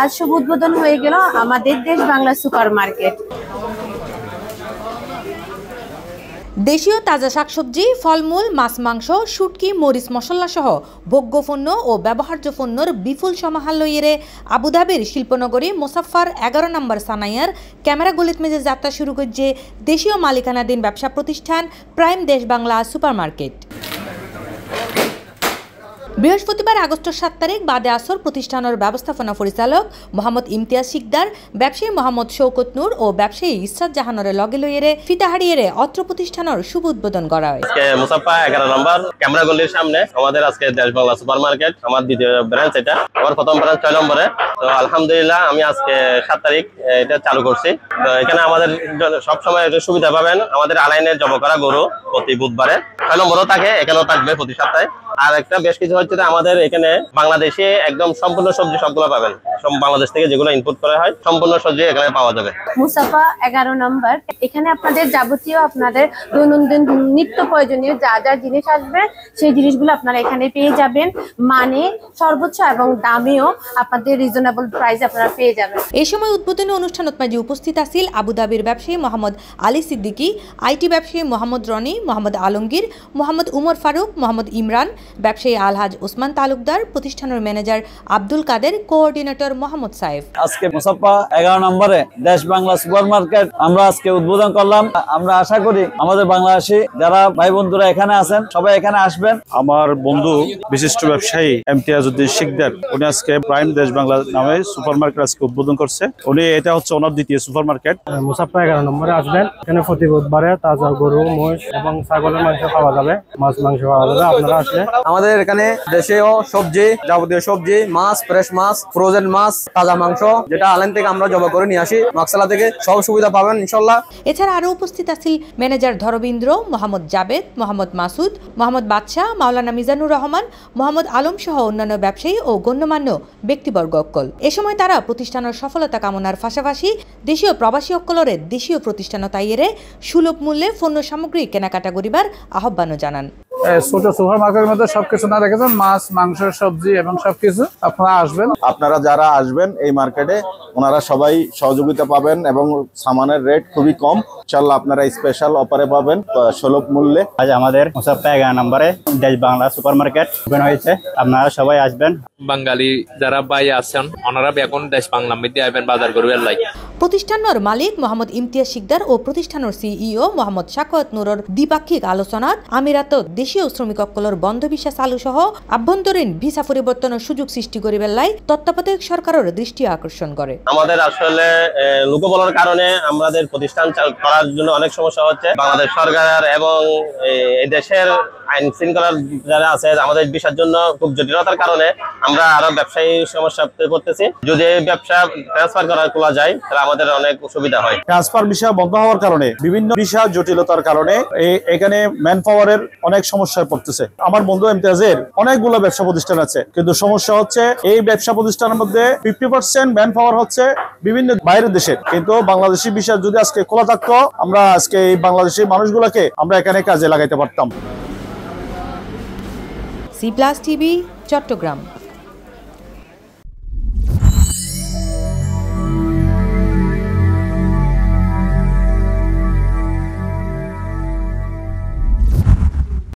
আজ শুভ উদ্বোধন হয়ে গেল আমাদের দেশ বাংলা সুপার মার্কেট। দেশীয় তাজা শাকসবজি, ফলমূল, মাছ, মাংস, শুটকি, মরিচ, মশলা সহ ভোগ্যপণ্য ও ব্যবহার্য পণ্যর বিপুল সমাহার লইয়ে আবুধাবির শিল্পনগরী মোসাফফার 11 নম্বর সানাইয়ার ক্যামেরা গলিত মেজে যাত্রা শুরু করছে দেশীয় মালিকানাধীন ব্যবসা প্রতিষ্ঠান প্রাইম দেশ বাংলা সুপার মার্কেট। বৃহস্পতিবার আগস্ট 7 তারিখ বাদে আসর প্রতিষ্ঠানের ব্যবস্থাপনা পরিচালক মোহাম্মদ ইমতিয়াজ শিকদার, ব্যবসায়ী মোহাম্মদ শৌকত নূর ও ব্যবসায়ী ইসরাত জাহানের লগে লইয়ে ফিতাহারিয়ে অত্র প্রতিষ্ঠানের শুভ উদ্বোধন করা হয়। মুসাফা 11 নম্বর ক্যামেরা গলির সামনে আমাদের আজকে দেশ বাংলা সুপার মার্কেট, আমার দ্বিতীয় ব্রাঞ্চ, এটা আমার প্রথম ব্রাঞ্চ 6 নম্বরে। তো আলহামদুলিল্লাহ আমি আজকে 7 তারিখ এটা চালু করছি। তো এখানে আমাদের সব সময় একটু সুবিধা পাবেন। আমাদের আলাইনে জমা করা গরু প্রতি বুধবারে 6 নম্বরও থাকে, এখানেও থাকবে প্রতি সপ্তাহে। আর একটা বেশ কিছু হচ্ছে আমাদের এখানে বাংলাদেশে একদম সম্পূর্ণ সবজি সবগুলো পাবেন। বাংলাদেশ থেকে যেগুলো ইনপুট করা হয় সম্পূর্ণ সবজি এখানে পাওয়া যাবে। মুসাফা 11 নম্বর, এখানে আপনাদের যাবতীয় আপনাদের দৈনন্দিন নিত্য প্রয়োজনীয় যা যা জিনিস আসবে সেই জিনিসগুলো আপনারা এখানে পেয়ে যাবেন। মানে সর্বোচ্চ এবং দামেও আপনাদের রিজনেবল প্রাইস আপনারা পেয়ে যাবেন। এই সময় উদ্বোধনী অনুষ্ঠানত মাঝে উপস্থিত আছিল আবুধাবির ব্যবসায়ী মোহাম্মদ আলী সিদ্দিকী, আইটি ব্যবসায়ী মোহাম্মদ রনি, মোহাম্মদ আলমগীর, মোহাম্মদ উমর ফারুক, মোহাম্মদ ইমরান, ব্যবসায়ী আলহাজ ওসমান তালুকদার, প্রতিষ্ঠানের ম্যানেজার আব্দুল কাদের, কোঅর্ডিনেটর মোহাম্মদ সাইফ। আজকে মুসাফা 11 নম্বরে দেশ বাংলা সুপার মার্কেট আমরা আজকে উদ্বোধন করলাম। আমরা আশা করি আমাদের বাংলাদেশী যারা ভাই বন্ধুরা এখানে আছেন সবাই এখানে আসবেন। আমার বন্ধু বিশিষ্ট ব্যবসায়ী ইমতিয়াজ উদ্দিন শিকদার, উনি আজকে প্রাইম দেশ বাংলা নামে সুপার মার্কেট আজকে উদ্বোধন করছে। উনি এটা হচ্ছে ওনার দ্বিতীয় সুপার মার্কেট। মুসাফা 11 নম্বরে আসবেন। এখানে প্রতি বুধবারে তাজা গরু, মহিষ এবং ছাগলের মাংস পাওয়া যাবে, মাছ মাংস পাওয়া যাবে। আপনারা আসলে আমাদের এখানে দেশীয় সবজি, যাবতীয় সবজি, মাছ, ফ্রেশ মাছ, ফ্রোজেন মাছ, তাজা মাংস যেটা আলাইন থেকে আমরা জমা করে নিয়ে আসি, নকশালা থেকে সব সুবিধা পাবেন ইনশাল্লাহ। এছাড়া আরো উপস্থিত আছেন ম্যানেজার ধরবীন্দ্র, মোহাম্মদ জাবেদ, মোহাম্মদ মাসুদ, মোহাম্মদ বাদশাহ, মাওলানা মিজানুর রহমান, মোহাম্মদ আলম সহ অন্যান্য ব্যবসায়ী ও গণ্যমান্য ব্যক্তিবর্গ অক্কল। এ সময় তারা প্রতিষ্ঠানের সফলতা কামনার পাশাপাশি দেশীয় প্রবাসী অক্কলরে দেশীয় প্রতিষ্ঠান তাইয়েরে সুলভ মূল্যে পণ্য সামগ্রী কেনাকাটা করিবার আহ্বানও জানান। ছোট সুপার মার্কেটের মধ্যে সবকিছু না রেখেছেন, মাছ, মাংস, সবজি এবং সবকিছু আপনারা আসবেন। আপনারা যারা আসবেন এই মার্কেটে ওনারা সবাই সহযোগিতা পাবেন এবং সামানের রেট খুবই কম। ইনশাআল্লাহ আপনারা স্পেশাল অফারে পাবেন সুলভ মূল্যে। আজ আমাদের মুসাফা 11 নম্বরে দেশ বাংলা সুপার মার্কেট ওপেন হয়েছে, আপনারা সবাই আসবেন। বাঙালি যারা ভাই আছেন ওনারা এখন দেশ বাংলা মধ্যে আসবেন বাজার করবেন। প্রতিষ্ঠানের মালিক মোহাম্মদ ইমতিয়াজ শিকদার ও প্রতিষ্ঠানের সিইও মোহাম্মদ শাকওয়াত নূরর দ্বিপাক্ষিক আলোচনাত আমিরাত দেশীয় শ্রমিক অক্কলর বন্ধ ভিসা চালু সহ আভ্যন্তরীণ ভিসা পরিবর্তনের সুযোগ সৃষ্টি করিবার লাই তত্ত্বাবধায়ক সরকারের দৃষ্টি আকর্ষণ করে। আমাদের আসলে লোকবলের কারণে আমাদের প্রতিষ্ঠান করার জন্য অনেক সমস্যা হচ্ছে। বাংলাদেশ সরকার এবং এই দেশের আইন শৃঙ্খলার যারা আছে আমাদের ভিসার জন্য খুব জটিলতার কারণে আমরা আরো ব্যবসায়ী সমস্যা পড়তেছি। যদি এই ব্যবসা ট্রান্সফার করা যায় তাহলে আমাদের অনেক সুবিধা হয়। ট্রান্সফার ভিসা বন্ধ হওয়ার কারণে বিভিন্ন ভিসা জটিলতার কারণে এখানে ম্যান পাওয়ারের অনেক সমস্যায় পড়তেছে। আমার বন্ধু ইমতিয়াজের অনেকগুলো ব্যবসা প্রতিষ্ঠান আছে, কিন্তু সমস্যা হচ্ছে এই ব্যবসা প্রতিষ্ঠানের মধ্যে 50% ম্যান পাওয়ার হচ্ছে বিভিন্ন বাইরের দেশের। কিন্তু বাংলাদেশি ভিসা যদি আজকে খোলা থাকতো আমরা আজকে এই বাংলাদেশি মানুষগুলোকে আমরা এখানে কাজে লাগাইতে পারতাম। C+ TV, Chittagong.